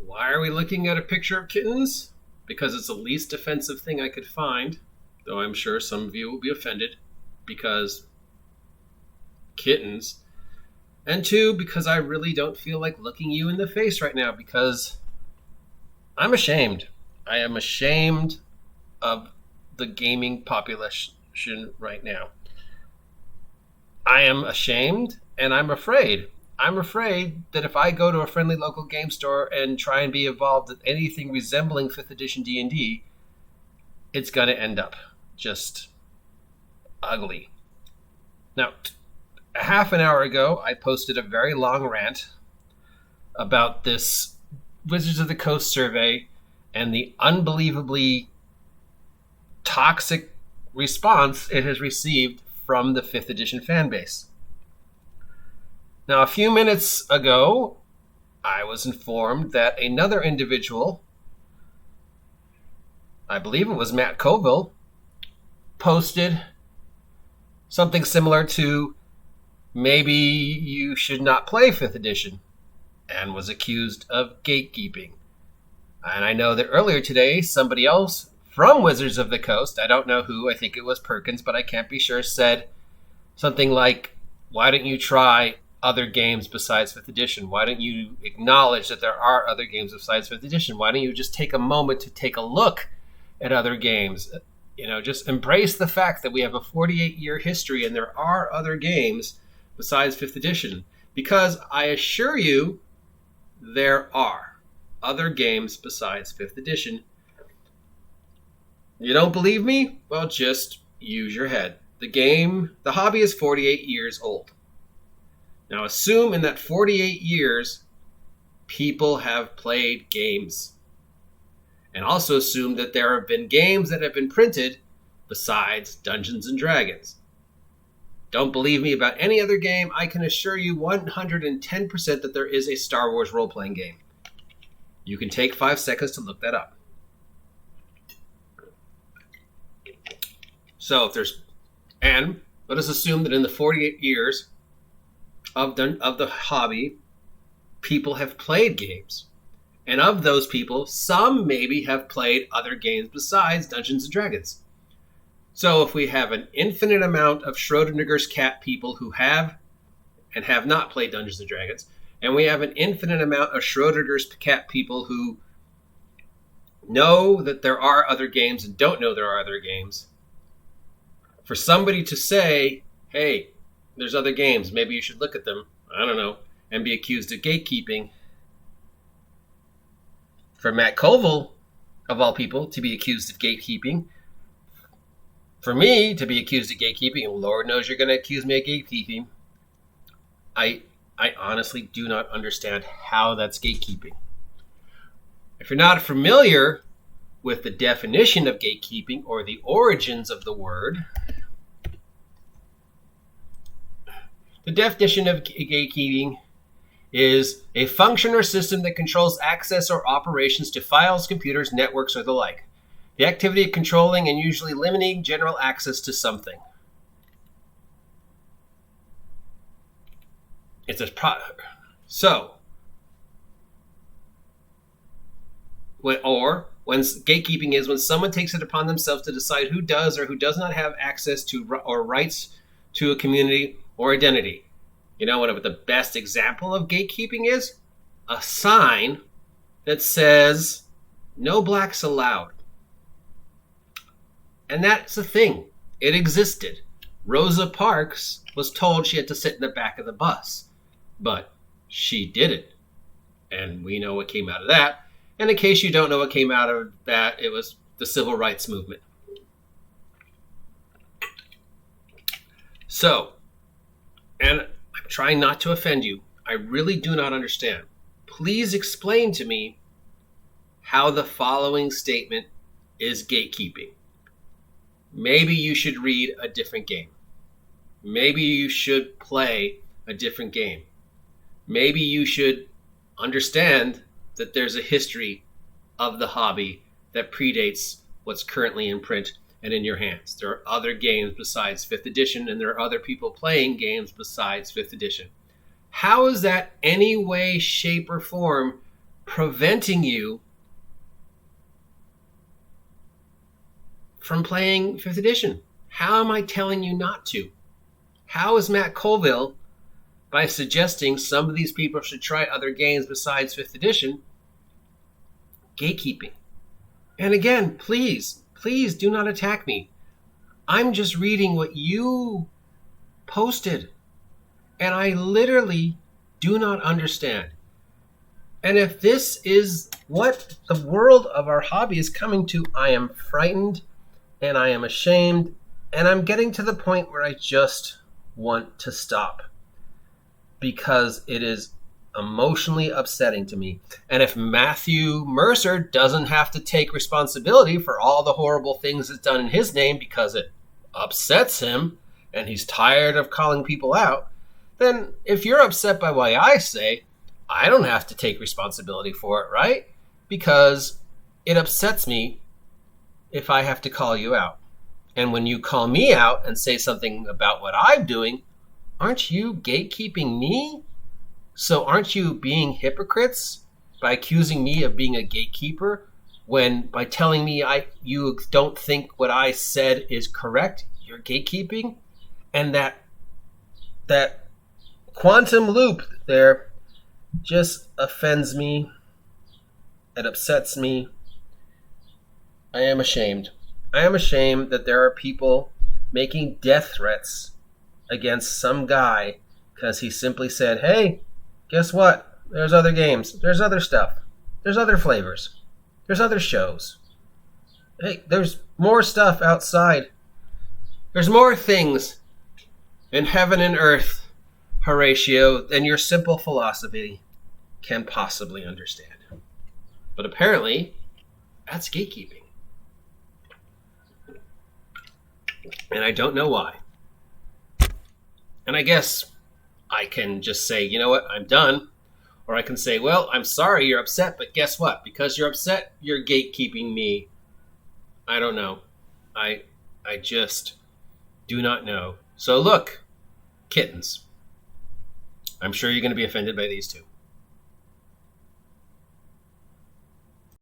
Why are we looking at a picture of kittens? Because it's the least offensive thing I could find, though I'm sure some of you will be offended because kittens. And 2, because I really don't feel like looking you in the face right now because I'm ashamed. I am ashamed of the gaming population right now. I am ashamed and I'm afraid. I'm afraid that if I go to a friendly local game store and try and be involved in anything resembling 5th edition D&D, it's going to end up just ugly. Now, a half an hour ago, I posted a very long rant about this Wizards of the Coast survey and the unbelievably toxic response it has received from the 5th edition fan base. Now, a few minutes ago, I was informed that another individual, I believe it was Matt Colville, posted something similar to maybe you should not play 5th edition and was accused of gatekeeping. And I know that earlier today, somebody else from Wizards of the Coast, I don't know who, I think it was Perkins, but I can't be sure, said something like, why don't you try other games besides 5th edition? Why don't you acknowledge that there are other games besides 5th edition? Why don't you just take a moment to take a look at other games? Just embrace the fact that we have a 48-year history and there are other games besides 5th edition. Because I assure you, there are other games besides 5th edition. You don't believe me? Well, just use your head. The hobby is 48 years old. Now assume in that 48 years, people have played games. And also assume that there have been games that have been printed besides Dungeons and Dragons. Don't believe me about any other game? I can assure you 110% that there is a Star Wars role-playing game. You can take 5 seconds to look that up. And let us assume that in the 48 years of the hobby, people have played games. And of those people, some maybe have played other games besides Dungeons and Dragons. So if we have an infinite amount of Schrodinger's cat people who have and have not played Dungeons and Dragons, and we have an infinite amount of Schrodinger's cat people who know that there are other games and don't know there are other games, for somebody to say, hey, there's other games, maybe you should look at them, I don't know, and be accused of gatekeeping. For Matt Colville, of all people, to be accused of gatekeeping. For me to be accused of gatekeeping, and Lord knows you're going to accuse me of gatekeeping, I honestly do not understand how that's gatekeeping. If you're not familiar with the definition of gatekeeping or the origins of the word, the definition of gatekeeping is a function or system that controls access or operations to files, computers, networks, or the like. The activity of controlling and usually limiting general access to something. It's a product. So, when gatekeeping is when someone takes it upon themselves to decide who does or who does not have access to or rights to a community or identity. You know what the best example of gatekeeping is? A sign that says, no blacks allowed. And that's a thing. It existed. Rosa Parks was told she had to sit in the back of the bus. But she didn't. And we know what came out of that. And in case you don't know what came out of that, it was the civil rights movement. So, and I'm trying not to offend you. I really do not understand. Please explain to me how the following statement is gatekeeping. Maybe you should read a different game. Maybe you should play a different game. Maybe you should understand that there's a history of the hobby that predates what's currently in print and in your hands. There are other games besides 5th edition, and there are other people playing games besides 5th edition. How is that any way, shape, or form preventing you from playing 5th edition? How am I telling you not to? How is Matt Colville, by suggesting some of these people should try other games besides 5th edition, gatekeeping? And again, please do not attack me. I'm just reading what you posted, and I literally do not understand. And if this is what the world of our hobby is coming to, I am frightened and I am ashamed, and I'm getting to the point where I just want to stop because it is emotionally upsetting to me. And if Matthew Mercer doesn't have to take responsibility for all the horrible things that's done in his name because it upsets him and he's tired of calling people out, then if you're upset by what I say, I don't have to take responsibility for it, right? Because it upsets me if I have to call you out. And when you call me out and say something about what I'm doing, aren't you gatekeeping me? So aren't you being hypocrites by accusing me of being a gatekeeper when by telling me you don't think what I said is correct, you're gatekeeping? And that quantum loop there just offends me. It upsets me. I am ashamed. I am ashamed that there are people making death threats against some guy because he simply said, hey, guess what? There's other games. There's other stuff. There's other flavors. There's other shows. Hey, there's more stuff outside. There's more things in heaven and earth, Horatio, than your simple philosophy can possibly understand. But apparently, that's gatekeeping. And I don't know why. And I guess I can just say, you know what, I'm done. Or I can say, well, I'm sorry you're upset, but guess what? Because you're upset, you're gatekeeping me. I don't know. I just do not know. So look, kittens. I'm sure you're going to be offended by these two.